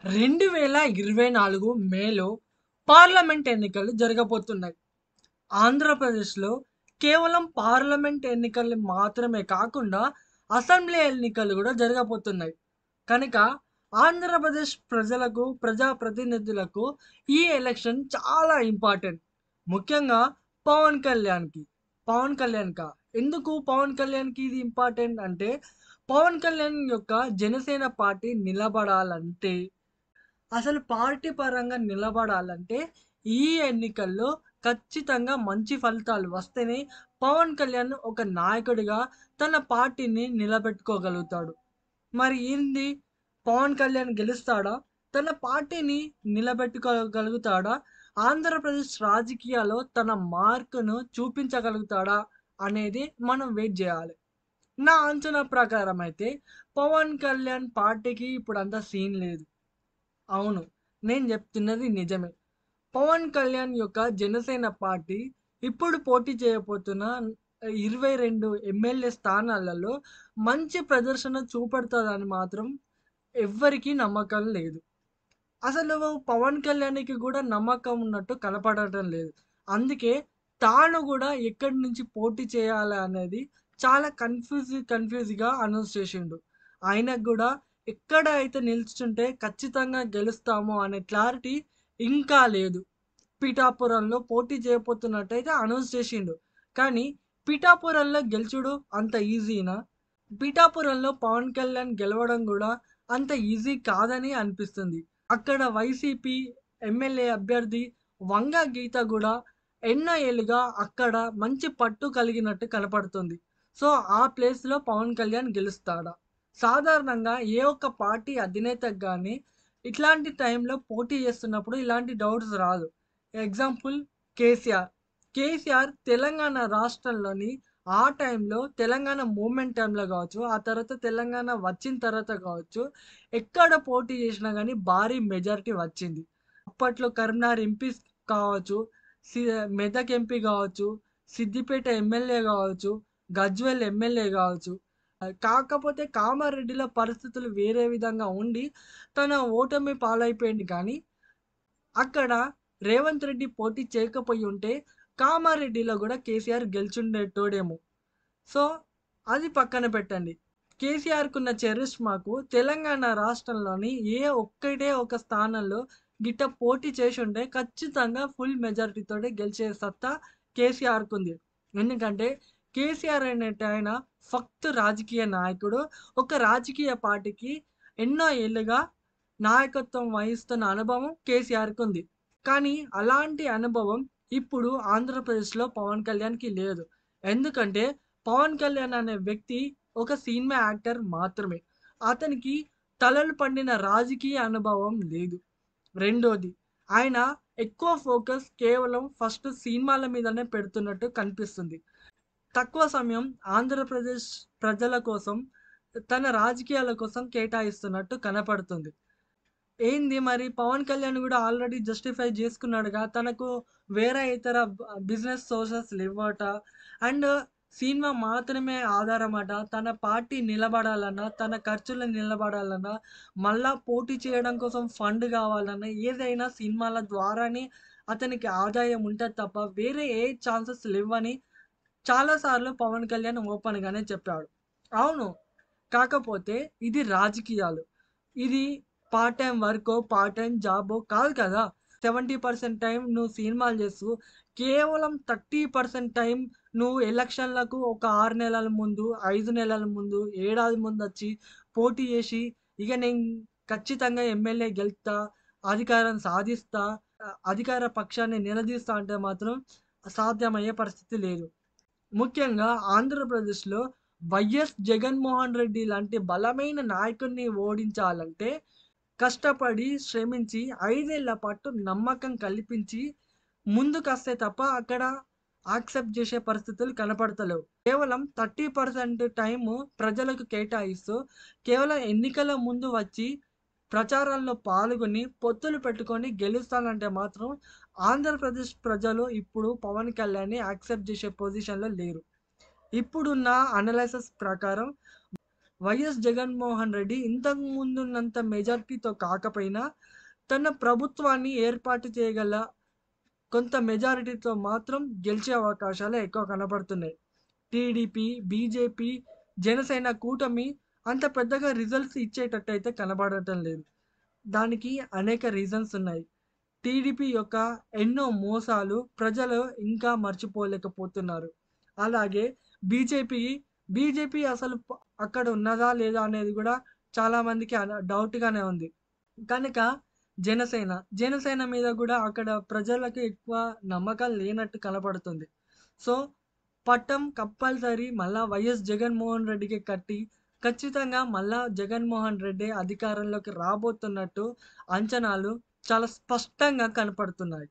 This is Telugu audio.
2024 మేలో పార్లమెంట్ ఎన్నికలు జరగబోతున్నాయి. ఆంధ్రప్రదేశ్‌లో కేవలం పార్లమెంట్ ఎన్నికలు మాత్రమే కాకుండా అసెంబ్లీ ఎన్నికలు గూడా జరగబోతున్నాయి. కనుక ఆంధ్రప్రదేశ్ ప్రజలకు, ప్రజాప్రతినిధులకు ఈ ఎలక్షన్ చాలా ఇంపార్టెంట్. ముఖ్యంగా పవన్ కళ్యాణ్‌కి. పవన్ కళ్యాణ్‌కా? ఎందుకు పవన్ కళ్యాణ్‌కి ఇది ఇంపార్టెంట్ అంటే, పవన్ కళ్యాణ్ యొక్క జనసేన పార్టీ నిలబడాలంటే అసలు పార్టీ పరంగా నిలబడాలంటే ఈ ఎన్నికల్లో ఖచ్చితంగా మంచి ఫలితాలు వస్తేనే పవన్ కళ్యాణ్ ఒక నాయకుడిగా తన పార్టీని నిలబెట్టుకోగలుగుతాడు. మరి ఏంది పవన్ కళ్యాణ్ గెలుస్తాడా? తన పార్టీని నిలబెట్టుకోగలుగుతాడా? ఆంధ్రప్రదేశ్ రాజకీయాల్లో తన మార్కును చూపించగలుగుతాడా? అనేది మనం వెయిట్ జేయాలి. నా అంచనా ప్రకారం అయితే పవన్ కళ్యాణ్ పార్టీకి ఇప్పుడంత సీన్ లేదు. అవును. నేను జెప్తున్నది నిజమే. పవన్ కళ్యాణ్ యొక్క జనసేన పార్టీ ఇప్పుడు పోటీ చేయబోతున్న 22 ఎమ్మెల్యే స్థానాలలో మంచి ప్రదర్శన చూపెడతదని మాత్రం ఎవ్వరికీ నమ్మకం లేదు. అసలు పవన్ కళ్యాణ్‌కి గూడా నమ్మకం ఉన్నట్టు కనపడటం లేదు. అందుకే తాను గూడా ఎక్కడి నుంచి పోటీ చేయాలా అనేది చాలా కన్‌ఫ్యూజ్‌గా అనౌన్స్ చేసిండు. ఆయనకు గూడా ఎక్కడ అయితే నిల్చుంటే ఖచ్చితంగా గెలుస్తాము అనే క్లారిటీ ఇంకా లేదు. పిఠాపురంలో పోటీ చేయబోతున్నట్టయితే అనౌన్స్ చేసిండు. కానీ పిఠాపురంలో గెలుచుడు అంత ఈజీనా? పిఠాపురంలో పవన్ కళ్యాణ్ గెలవడం గూడా అంత ఈజీ కాదని అనిపిస్తుంది. అక్కడ వైసీపీ ఎమ్మెల్యే అభ్యర్థి వంగ గీత గూడా ఎన్నో ఏళ్లుగా అక్కడ మంచి పట్టు కలిగినట్టు కనపడుతుంది. సో, ఆ ప్లేస్‌లో పవన్ కళ్యాణ్ గెలుస్తాడా? సాధారణంగా ఏ ఒక్క పార్టీ అధినేతకు గాని ఇట్లాంటి టైంలో పోటీ చేస్తున్నప్పుడు ఇలాంటి డౌట్స్ రాదు. ఎగ్జాంపుల్ కేసీఆర్. కేసీఆర్ తెలంగాణ రాష్ట్రంలోని ఆ టైంలో తెలంగాణ మూవ్‌మెంట్ టైంలో గావచ్చు, ఆ తర్వాత తెలంగాణ వచ్చిన తర్వాత గావచ్చు, ఎక్కడ పోటీ చేసినా గానీ భారీ మెజారిటీ వచ్చింది. అప్పట్లో కరీంనగర్ ఎంపీ కావచ్చు, సి మెదక్ ఎంపీ గావచ్చు, సిద్దిపేట ఎమ్మెల్యే గావచ్చు, గజ్వేల్ ఎమ్మెల్యే గావచ్చు. కాకపోతే కామారెడ్డిలో పరిస్థితులు వేరే విధంగా ఉండి, తన ఓటమి పాలైపోయింది కానీ, అక్కడ రేవంత్ రెడ్డి పోటీ చేయకపోయుంటే, కామారెడ్డిలో గూడా కేసీఆర్ గెలిచుండేటోడేమో. సో, అది పక్కన పెట్టండి. కేసీఆర్‌కున్న చరిష్మాకు తెలంగాణ రాష్ట్రంలోని ఒక్కటే ఒక స్థానంలో గిట్ట పోటీ చేసుంటే ఖచ్చితంగా ఫుల్ మెజారిటీతోటి గెలిచే సత్తా కేసీఆర్‌కుంది. ఎందుకంటే కేసీఆర్ అనేటాయన ఫక్తు రాజకీయ నాయకుడు. ఒక రాజకీయ పార్టీకి ఎన్నో ఏళ్లుగా నాయకత్వం వహిస్తున్న అనుభవం కేసీఆర్‌కుంది. కానీ అలాంటి అనుభవం ఇప్పుడు ఆంధ్రప్రదేశ్‌లో పవన్ కళ్యాణ్‌కి లేదు. ఎందుకంటే పవన్ కళ్యాణ్ అనే వ్యక్తి ఒక సినిమా యాక్టర్ మాత్రమే. అతనికి తలలు పండిన రాజకీయ అనుభవం లేదు. రెండోది ఆయన ఎక్కువ ఫోకస్ కేవలం ఫస్ట్ సినిమాల మీదనే పెడుతున్నట్టు కనిపిస్తుంది. తక్కువ సమయం ఆంధ్రప్రదేశ్ ప్రజల కోసం, తన రాజకీయాల కోసం కేటాయిస్తున్నట్టు కనపడుతుంది. ఏంది మరి పవన్ కళ్యాణ్ గూడా ఆల్రెడీ జస్టిఫై జేసుకున్నాడుగా. తనకు వేరే ఇతర బిజినెస్ సోర్సెస్ లెవ్వట. అండ్ సినిమా మాత్రమే ఆధారమట. తన పార్టీ నిలబడాలన్నా, తన ఖర్చులు నిలబడాలన్నా, మళ్ళా పోటీ చేయడం కోసం ఫండ్ గావాలన్నా, ఏదైనా సినిమాల ద్వారానే అతనికి ఆదాయం ఉంటది తప్ప, వేరే ఏ ఛాన్సెస్ లెవ్వని చాలా సార్లు పవన్ కళ్యాణ్ ఓపెన్‌గానే చెప్పాడు. అవును. కాకపోతే ఇది రాజకీయాలు. ఇది పార్ట్ టైమ్ వర్కో, పార్ట్ టైమ్ జాబో కాదు కదా! 70% టైం నువ్వు సినిమాలు చేస్తూ, కేవలం 30% టైం నువ్వు ఎలక్షన్‌లకు ఒక 6 నెలల ముందు, 5 నెలల ముందు, ఏడాది ముందొచ్చి పోటీ చేసి, ఇక నేను ఖచ్చితంగా ఎమ్మెల్యే గెలుత్తా, అధికారం సాధిస్తా, అధికార పక్షాన్ని నిలదీస్తా అంటే మాత్రం సాధ్యమయ్యే పరిస్థితి లేదు. ముఖ్యంగా ఆంధ్రప్రదేశ్‌లో వైఎస్ జగన్‌మోహన్ రెడ్డి లాంటి బలమైన నాయకుడిని ఓడించాలంటే కష్టపడి, శ్రమించి 5 ఏళ్ల పాటు నమ్మకం కల్పించి ముందుకొస్తే తప్ప అక్కడ యాక్సెప్ట్ జేసే పరిస్థితులు కనపడతలేవు. కేవలం 30% టైము ప్రజలకు కేటాయిస్తూ, కేవలం ఎన్నికల ముందు వచ్చి ప్రచారాల్లో పాల్గొని, పొత్తులు పెట్టుకొని గెలుస్తానంటే మాత్రం ఆంధ్రప్రదేశ్ ప్రజలు ఇప్పుడు పవన్ కళ్యాణ్‌ని యాక్సెప్ట్ జేసే పొజిషన్‌లో లేరు. ఇప్పుడున్న అనలైసిస్ ప్రకారం వైఎస్ జగన్మోహన్ రెడ్డి ఇంతకు ముందున్నంత మెజారిటీతో కాకపోయినా తన ప్రభుత్వాన్ని ఏర్పాటు చేయగల కొంత మెజారిటీతో మాత్రం గెలిచే అవకాశాలే ఎక్కువ కనపడుతున్నాయి. టీడీపీ, బీజేపీ, జనసేన కూటమి అంత పెద్దగా రిజల్ట్స్ ఇచ్చేటట్టయితే కనబడటం లేదు. దానికి అనేక రీజన్స్ ఉన్నాయి. టీడీపీ యొక్క ఎన్నో మోసాలు ప్రజలు ఇంకా మర్చిపోలేకపోతున్నారు. అలాగే బీజేపీ, బీజేపీ అసలు అక్కడ ఉన్నదా లేదా అనేది గూడా చాలామందికి డౌట్‌గానే ఉంది. కనుక జనసేన మీద గూడా అక్కడ ప్రజలకి ఎక్కువ నమ్మకాలు లేనట్టు కనపడుతుంది. సో, పట్టం కంపల్సరీ మళ్ళా వైఎస్ జగన్మోహన్ రెడ్డికి కట్టి, ఖచ్చితంగా మళ్ళా జగన్మోహన్ రెడ్డి అధికారంలోకి రాబోతున్నట్టు అంచనాలు చాలా స్పష్టంగా కనపడుతున్నాయి.